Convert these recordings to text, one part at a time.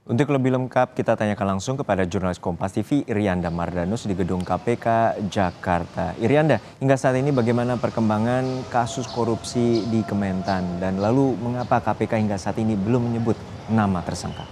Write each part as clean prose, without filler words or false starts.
Untuk lebih lengkap, kita tanyakan langsung kepada jurnalis Kompas TV Irianda Mardanus di Gedung KPK Jakarta. Irianda, hingga saat ini bagaimana perkembangan kasus korupsi di Kementan dan lalu mengapa KPK hingga saat ini belum menyebut nama tersangka?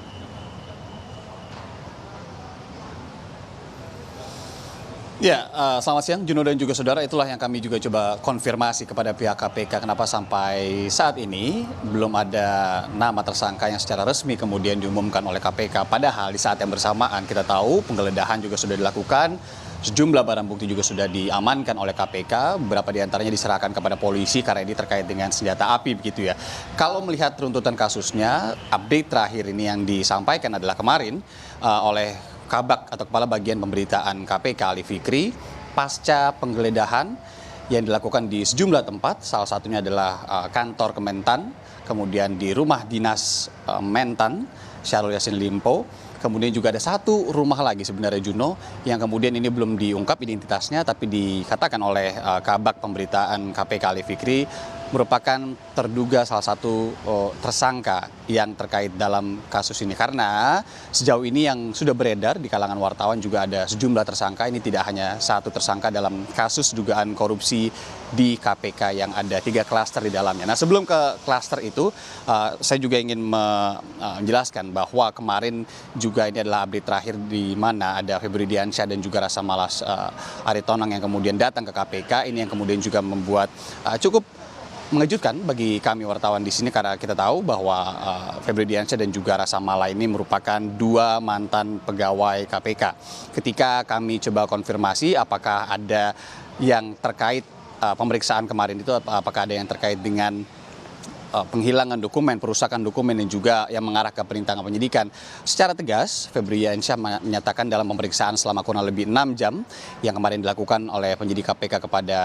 Ya, selamat siang Juno dan juga saudara. Itulah yang kami juga coba konfirmasi kepada pihak KPK kenapa sampai saat ini belum ada nama tersangka yang secara resmi kemudian diumumkan oleh KPK. Padahal di saat yang bersamaan kita tahu penggeledahan juga sudah dilakukan, sejumlah barang bukti juga sudah diamankan oleh KPK, beberapa diantaranya diserahkan kepada polisi karena ini terkait dengan senjata api begitu ya. Kalau melihat runtutan kasusnya, update terakhir ini yang disampaikan adalah kemarin oleh Kabak atau Kepala Bagian Pemberitaan KPK Ali Fikri pasca penggeledahan yang dilakukan di sejumlah tempat, salah satunya adalah kantor Kementan, kemudian di rumah dinas Mentan Syahrul Yassin Limpo, kemudian juga ada satu rumah lagi sebenarnya Juno yang kemudian ini belum diungkap identitasnya tapi dikatakan oleh Kabak Pemberitaan KPK Ali Fikri merupakan terduga salah satu tersangka yang terkait dalam kasus ini. Karena sejauh ini yang sudah beredar di kalangan wartawan juga ada sejumlah tersangka. Ini tidak hanya satu tersangka dalam kasus dugaan korupsi di KPK yang ada 3 klaster di dalamnya. Nah, sebelum ke klaster itu, saya juga ingin menjelaskan bahwa kemarin juga ini adalah update terakhir di mana ada Febri Diansyah dan juga Rasa Malas Aritonang yang kemudian datang ke KPK. Ini yang kemudian juga membuat cukup mengejutkan bagi kami wartawan di sini karena kita tahu bahwa Febri Diansyah dan juga Rasa Mala ini merupakan 2 mantan pegawai KPK. Ketika kami coba konfirmasi apakah ada yang terkait pemeriksaan kemarin itu, apakah ada yang terkait dengan penghilangan dokumen, perusakan dokumen dan juga yang mengarah ke perintangan penyidikan. Secara tegas, Febri Diansyah menyatakan dalam pemeriksaan selama kurang lebih 6 jam yang kemarin dilakukan oleh penyidik KPK kepada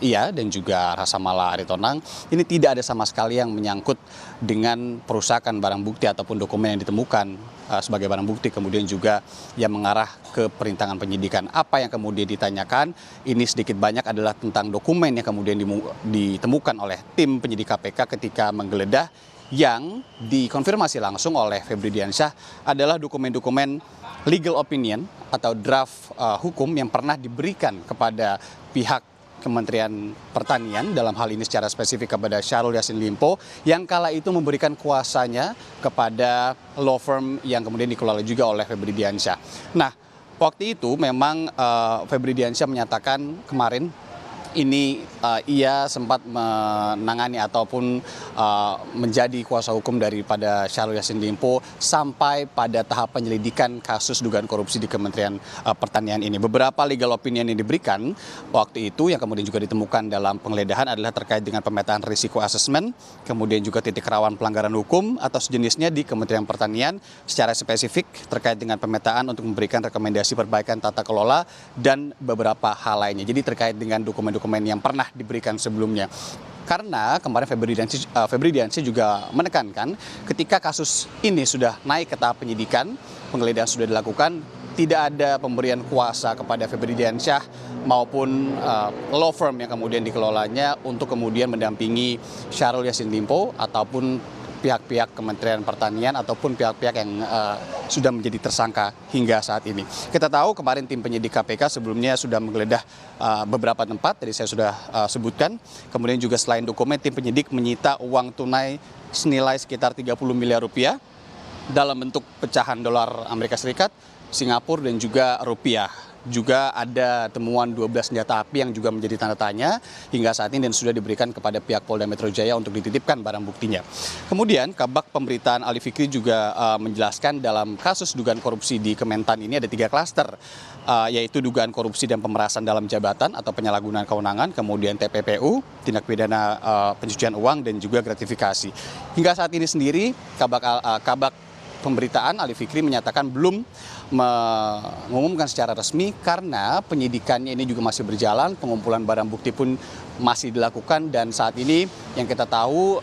ia dan juga Rasa Mala Aritonang, ini tidak ada sama sekali yang menyangkut dengan perusakan barang bukti ataupun dokumen yang ditemukan sebagai barang bukti, kemudian juga yang mengarah ke perintangan penyidikan. Apa yang kemudian ditanyakan ini sedikit banyak adalah tentang dokumen yang kemudian ditemukan oleh tim penyidik KPK ketika menggeledah, yang dikonfirmasi langsung oleh Febri Diansyah adalah dokumen-dokumen legal opinion atau draft hukum yang pernah diberikan kepada pihak Kementerian Pertanian, dalam hal ini secara spesifik kepada Syahrul Yassin Limpo, yang kala itu memberikan kuasanya kepada law firm yang kemudian dikelola juga oleh Febri Diansyah. Nah, waktu itu memang Febri Diansyah menyatakan kemarin ini ia sempat menangani ataupun menjadi kuasa hukum daripada Syahrul Yassin Limpo sampai pada tahap penyelidikan kasus dugaan korupsi di Kementerian Pertanian ini. Beberapa legal opinion yang diberikan waktu itu yang kemudian juga ditemukan dalam penggeledahan adalah terkait dengan pemetaan risiko asesmen, kemudian juga titik rawan pelanggaran hukum atau sejenisnya di Kementerian Pertanian, secara spesifik terkait dengan pemetaan untuk memberikan rekomendasi perbaikan tata kelola dan beberapa hal lainnya. Jadi terkait dengan dokumen yang pernah diberikan sebelumnya. Karena kemarin Febri Diansyah juga menekankan ketika kasus ini sudah naik ke tahap penyidikan, penggeledahan sudah dilakukan, tidak ada pemberian kuasa kepada Febri Diansyah maupun law firm yang kemudian dikelolanya untuk kemudian mendampingi Syahrul Yassin Limpo ataupun pihak-pihak Kementerian Pertanian ataupun pihak-pihak yang sudah menjadi tersangka hingga saat ini. Kita tahu kemarin tim penyidik KPK sebelumnya sudah menggeledah beberapa tempat, tadi saya sudah sebutkan. Kemudian juga selain dokumen, tim penyidik menyita uang tunai senilai sekitar 30 miliar rupiah dalam bentuk pecahan dolar Amerika Serikat, Singapura dan juga rupiah. Juga ada temuan 12 senjata api yang juga menjadi tanda tanya hingga saat ini dan sudah diberikan kepada pihak Polda Metro Jaya untuk dititipkan barang buktinya. Kemudian Kabak Pemberitaan Ali Fikri juga menjelaskan dalam kasus dugaan korupsi di Kementan ini ada 3 klaster, yaitu dugaan korupsi dan pemerasan dalam jabatan atau penyalahgunaan kewenangan, kemudian TPPU, tindak pidana pencucian uang dan juga gratifikasi. Hingga saat ini sendiri Kabak Pemberitaan Ali Fikri menyatakan belum mengumumkan secara resmi karena penyidikannya ini juga masih berjalan, pengumpulan barang bukti pun masih dilakukan, dan saat ini yang kita tahu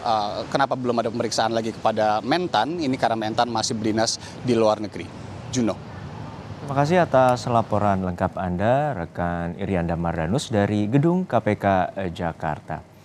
kenapa belum ada pemeriksaan lagi kepada Mentan, ini karena Mentan masih berdinas di luar negeri. Juno. Terima kasih atas laporan lengkap Anda, rekan Irianda Mardanus dari Gedung KPK Jakarta.